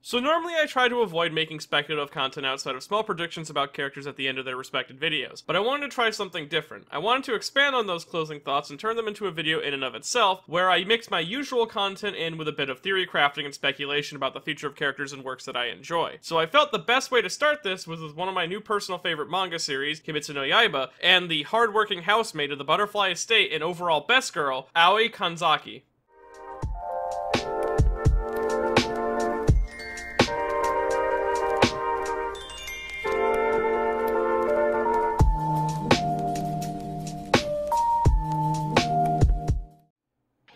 So normally I try to avoid making speculative content outside of small predictions about characters at the end of their respective videos, but I wanted to try something different. I wanted to expand on those closing thoughts and turn them into a video in and of itself, where I mix my usual content in with a bit of theory crafting and speculation about the future of characters and works that I enjoy. So I felt the best way to start this was with one of my new personal favorite manga series, Kimetsu no Yaiba, and the hardworking housemaid of the Butterfly Estate and overall best girl, Aoi Kanzaki.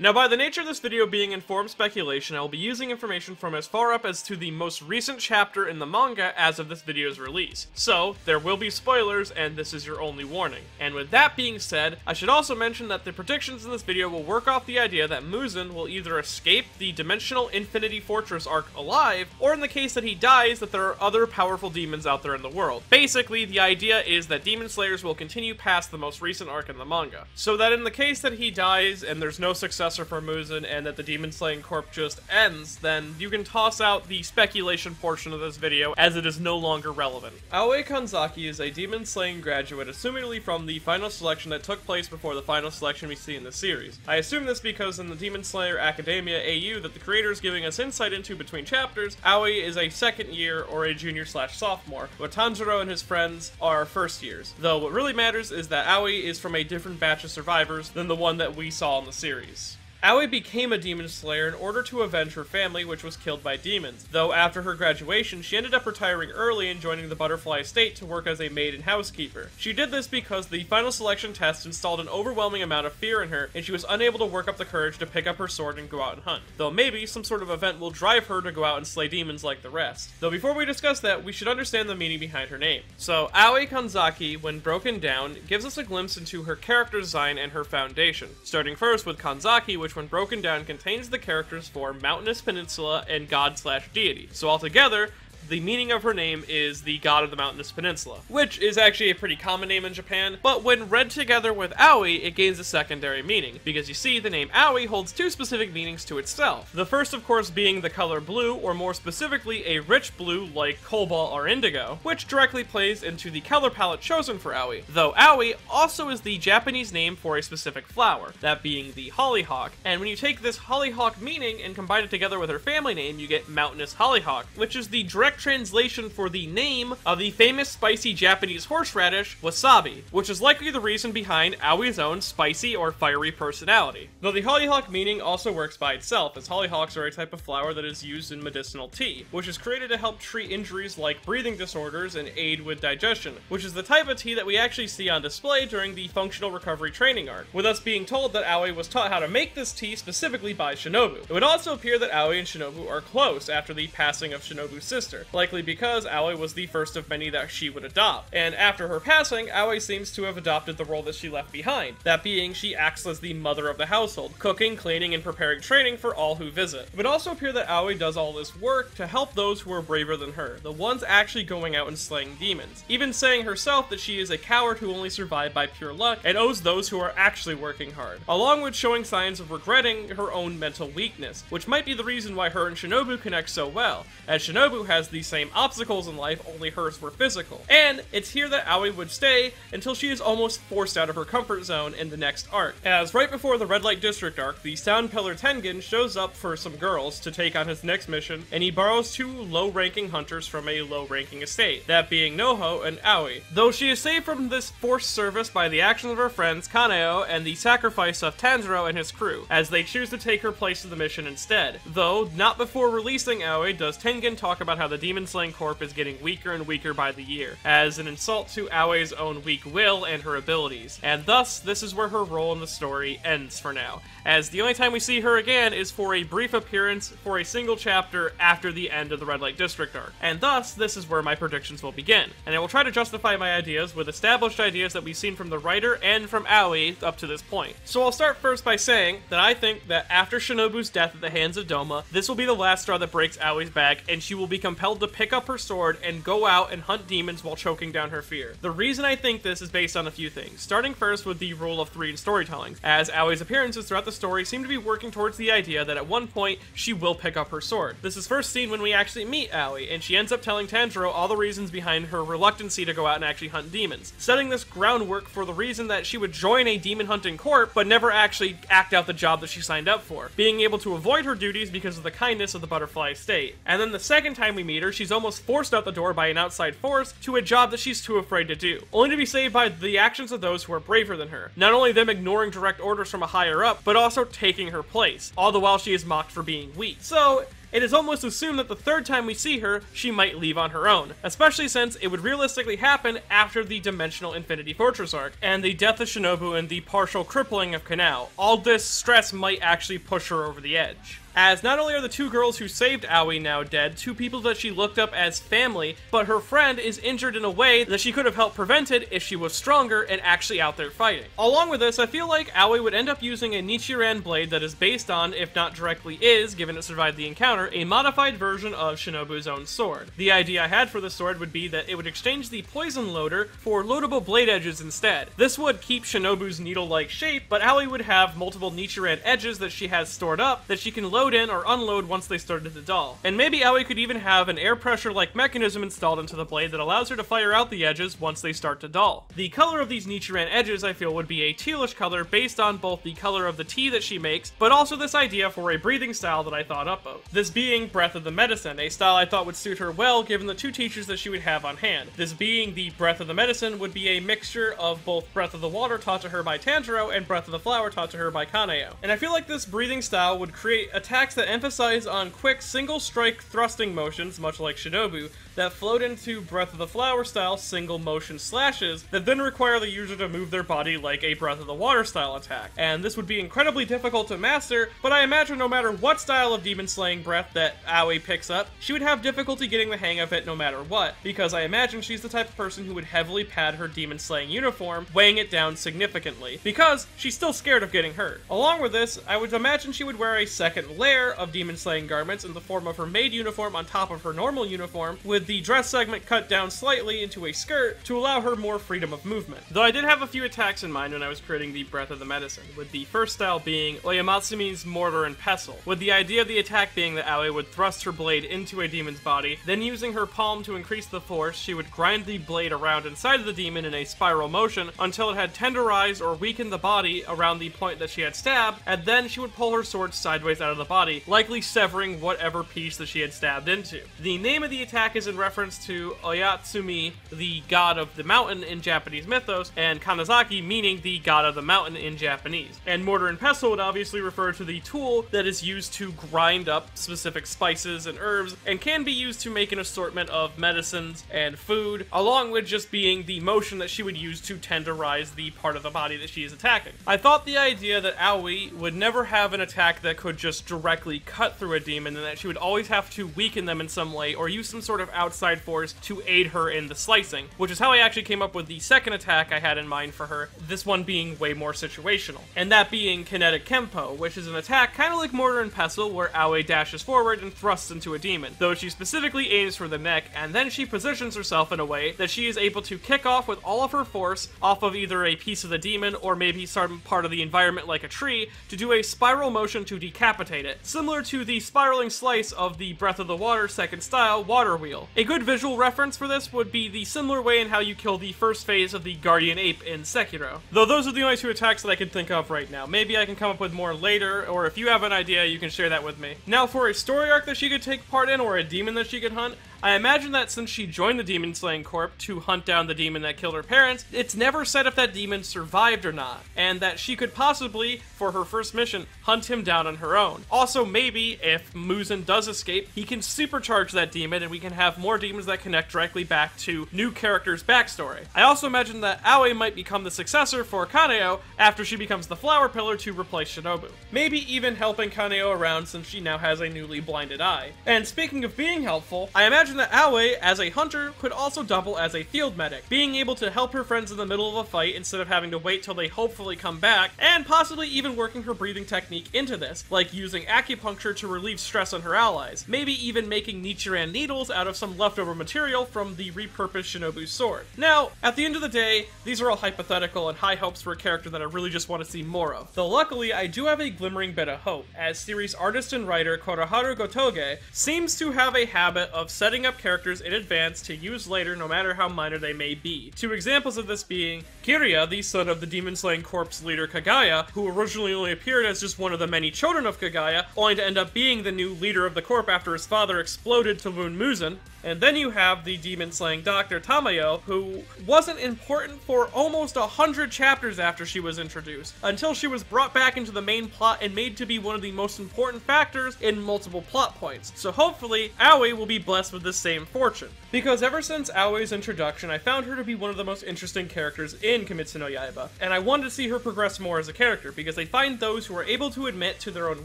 Now, by the nature of this video being informed speculation, I will be using information from as far up as to the most recent chapter in the manga as of this video's release. So, there will be spoilers, and this is your only warning. And with that being said, I should also mention that the predictions in this video will work off the idea that Muzan will either escape the Dimensional Infinity Fortress arc alive, or in the case that he dies, that there are other powerful demons out there in the world. Basically, the idea is that Demon Slayers will continue past the most recent arc in the manga. So that in the case that he dies, and there's no successor for Muzan, and that the Demon Slaying Corp just ends, then you can toss out the speculation portion of this video, as it is no longer relevant. Aoi Kanzaki is a Demon Slaying graduate, assumedly from the final selection that took place before the final selection we see in the series. I assume this because in the Demon Slayer Academia AU that the creator is giving us insight into between chapters, Aoi is a second year or a junior/sophomore, but Tanjiro and his friends are first years. Though what really matters is that Aoi is from a different batch of survivors than the one that we saw in the series. Aoi became a demon slayer in order to avenge her family, which was killed by demons, though after her graduation, she ended up retiring early and joining the Butterfly Estate to work as a maid and housekeeper. She did this because the final selection test installed an overwhelming amount of fear in her, and she was unable to work up the courage to pick up her sword and go out and hunt, though maybe some sort of event will drive her to go out and slay demons like the rest. Though before we discuss that, we should understand the meaning behind her name. So, Aoi Kanzaki, when broken down, gives us a glimpse into her character design and her foundation, starting first with Kanzaki, which when broken down contains the characters for Mountainous Peninsula and God/Deity. So altogether, the meaning of her name is the God of the Mountainous Peninsula, which is actually a pretty common name in Japan, but when read together with Aoi, it gains a secondary meaning, because you see, the name Aoi holds two specific meanings to itself. The first, of course, being the color blue, or more specifically, a rich blue like cobalt or indigo, which directly plays into the color palette chosen for Aoi, though Aoi also is the Japanese name for a specific flower, that being the hollyhock, and when you take this hollyhock meaning and combine it together with her family name, you get Mountainous Hollyhock, which is the direct translation for the name of the famous spicy Japanese horseradish, wasabi, which is likely the reason behind Aoi's own spicy or fiery personality. Though the hollyhock meaning also works by itself, as hollyhocks are a type of flower that is used in medicinal tea, which is created to help treat injuries like breathing disorders and aid with digestion, which is the type of tea that we actually see on display during the functional recovery training arc, with us being told that Aoi was taught how to make this tea specifically by Shinobu. It would also appear that Aoi and Shinobu are close after the passing of Shinobu's sister, likely because Aoi was the first of many that she would adopt, and after her passing, Aoi seems to have adopted the role that she left behind, that being she acts as the mother of the household, cooking, cleaning, and preparing training for all who visit. It would also appear that Aoi does all this work to help those who are braver than her, the ones actually going out and slaying demons, even saying herself that she is a coward who only survived by pure luck and owes those who are actually working hard, along with showing signs of regretting her own mental weakness, which might be the reason why her and Shinobu connect so well, as Shinobu has the same obstacles in life, only hers were physical. And it's here that Aoi would stay until she is almost forced out of her comfort zone in the next arc, as right before the Red Light District arc, the Sound Pillar Tengen shows up for some girls to take on his next mission, and he borrows two low-ranking hunters from a low-ranking estate, that being Noho and Aoi. Though she is saved from this forced service by the actions of her friends Kaneo and the sacrifice of Tanjiro and his crew, as they choose to take her place in the mission instead. Though, not before releasing Aoi does Tengen talk about how the Demon Slaying Corp is getting weaker and weaker by the year, as an insult to Aoi's own weak will and her abilities, and thus this is where her role in the story ends for now, as the only time we see her again is for a brief appearance for a single chapter after the end of the Red Light District arc, and thus this is where my predictions will begin, and I will try to justify my ideas with established ideas that we've seen from the writer and from Aoi up to this point. So I'll start first by saying that I think that after Shinobu's death at the hands of Doma, this will be the last straw that breaks Aoi's back, and she will be compelled compelled to pick up her sword and go out and hunt demons while choking down her fear. The reason I think this is based on a few things, starting first with the rule of 3 in storytelling, as Aoi's appearances throughout the story seem to be working towards the idea that at one point she will pick up her sword. This is first seen when we actually meet Aoi, and she ends up telling Tanjiro all the reasons behind her reluctancy to go out and actually hunt demons, setting this groundwork for the reason that she would join a demon hunting corps but never actually act out the job that she signed up for, being able to avoid her duties because of the kindness of the butterfly estate. And then the second time we meet her, she's almost forced out the door by an outside force to a job that she's too afraid to do, only to be saved by the actions of those who are braver than her, not only them ignoring direct orders from a higher up, but also taking her place, all the while she is mocked for being weak. So it is almost assumed that the third time we see her, she might leave on her own, especially since it would realistically happen after the Dimensional Infinity Fortress arc, and the death of Shinobu and the partial crippling of Kanao. All this stress might actually push her over the edge, as not only are the 2 girls who saved Aoi now dead, 2 people that she looked up as family, but her friend is injured in a way that she could have helped prevented if she was stronger and actually out there fighting. Along with this, I feel like Aoi would end up using a Nichiren Blade that is based on, if not directly is, given it survived the encounter, a modified version of Shinobu's own sword. The idea I had for the sword would be that it would exchange the poison loader for loadable blade edges instead. This would keep Shinobu's needle-like shape, but Aoi would have multiple Nichiren edges that she has stored up that she can load in or unload once they started to dull. And maybe Aoi could even have an air pressure-like mechanism installed into the blade that allows her to fire out the edges once they start to dull. The color of these Nichiren edges, I feel, would be a tealish color based on both the color of the tea that she makes, but also this idea for a breathing style that I thought up of. This being Breath of the Medicine, a style I thought would suit her well given the 2 teachers that she would have on hand. This being the Breath of the Medicine would be a mixture of both Breath of the Water taught to her by Tanjiro and Breath of the Flower taught to her by Kaneo. And I feel like this breathing style would create attacks that emphasize on quick single-strike thrusting motions, much like Shinobu, that float into Breath of the Flower style single motion slashes that then require the user to move their body like a Breath of the Water style attack. And this would be incredibly difficult to master, but I imagine no matter what style of demon slaying breath that Aoi picks up, she would have difficulty getting the hang of it no matter what, because I imagine she's the type of person who would heavily pad her demon slaying uniform, weighing it down significantly, because she's still scared of getting hurt. Along with this, I would imagine she would wear a second layer of demon slaying garments in the form of her maid uniform on top of her normal uniform, with the dress segment cut down slightly into a skirt to allow her more freedom of movement. Though I did have a few attacks in mind when I was creating the Breath of the Medicine, with the first style being Oyamatsumi's Mortar and Pestle, with the idea of the attack being that Aoi would thrust her blade into a demon's body, then using her palm to increase the force, she would grind the blade around inside of the demon in a spiral motion until it had tenderized or weakened the body around the point that she had stabbed, and then she would pull her sword sideways out of the body, likely severing whatever piece that she had stabbed into. The name of the attack is in reference to Oyatsumi, the god of the mountain in Japanese mythos, and Kanzaki, meaning the god of the mountain in Japanese. And Mortar and Pestle would obviously refer to the tool that is used to grind up specific spices and herbs, and can be used to make an assortment of medicines and food, along with just being the motion that she would use to tenderize the part of the body that she is attacking. I thought the idea that Aoi would never have an attack that could just directly cut through a demon, and that she would always have to weaken them in some way or use some sort of outside force to aid her in the slicing, which is how I actually came up with the second attack I had in mind for her, this one being way more situational, and that being Kinetic Kenpo, which is an attack kind of like Mortar and Pestle where Aoi dashes forward and thrusts into a demon, though she specifically aims for the neck, and then she positions herself in a way that she is able to kick off with all of her force off of either a piece of the demon or maybe some part of the environment like a tree to do a spiral motion to decapitate it, similar to the spiraling slice of the Breath of the Water second style Water Wheel. A good visual reference for this would be the similar way in how you kill the first phase of the Guardian Ape in Sekiro. Though those are the only 2 attacks that I can think of right now. Maybe I can come up with more later, or if you have an idea, you can share that with me. Now, for a story arc that she could take part in, or a demon that she could hunt, I imagine that since she joined the Demon Slaying Corps to hunt down the demon that killed her parents, it's never said if that demon survived or not, and that she could possibly, for her first mission, hunt him down on her own. Also, maybe, if Muzan does escape, he can supercharge that demon and we can have more demons that connect directly back to new characters' backstory. I also imagine that Aoi might become the successor for Kaneo after she becomes the Flower Pillar to replace Shinobu. Maybe even helping Kaneo around since she now has a newly blinded eye. And speaking of being helpful, I imagine that Aoi, as a hunter, could also double as a field medic, being able to help her friends in the middle of a fight instead of having to wait till they hopefully come back, and possibly even working her breathing technique into this, like using acupuncture to relieve stress on her allies, maybe even making Nichiren needles out of some leftover material from the repurposed Shinobu sword. Now, at the end of the day, these are all hypothetical and high hopes for a character that I really just want to see more of. Though luckily, I do have a glimmering bit of hope, as series artist and writer Koroharu Gotoge seems to have a habit of setting up characters in advance to use later no matter how minor they may be. Two examples of this being Kirya, the son of the demon-slaying corpse leader Kagaya, who originally only appeared as just one of the many children of Kagaya, only to end up being the new leader of the corp after his father exploded to wound Muzan. And then you have the demon-slaying Dr. Tamayo, who wasn't important for almost 100 chapters after she was introduced, until she was brought back into the main plot and made to be one of the most important factors in multiple plot points. So hopefully, Aoi will be blessed with the same fortune. Because ever since Aoi's introduction, I found her to be one of the most interesting characters in Kimetsu no Yaiba, and I wanted to see her progress more as a character, because I find those who are able to admit to their own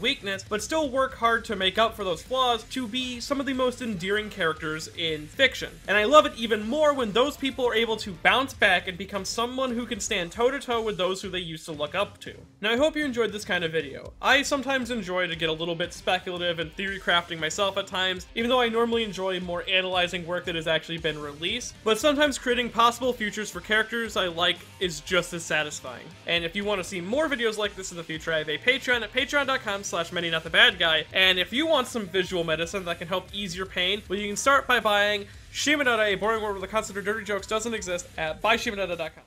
weakness, but still work hard to make up for those flaws, to be some of the most endearing characters in fiction. And I love it even more when those people are able to bounce back and become someone who can stand toe-to-toe with those who they used to look up to. Now, I hope you enjoyed this kind of video. I sometimes enjoy to get a little bit speculative and theory crafting myself at times, even though I normally enjoy more analyzing work that has actually been released, but sometimes creating possible futures for characters I like is just as satisfying. And if you want to see more videos like this in the future, I have a Patreon at patreon.com/many-not-the-bad-guy, and if you want some visual medicine that can help ease your pain, well, you can start by buying Shimonetta, a boring world where the concept of dirty jokes doesn't exist, at buyshimonetta.com.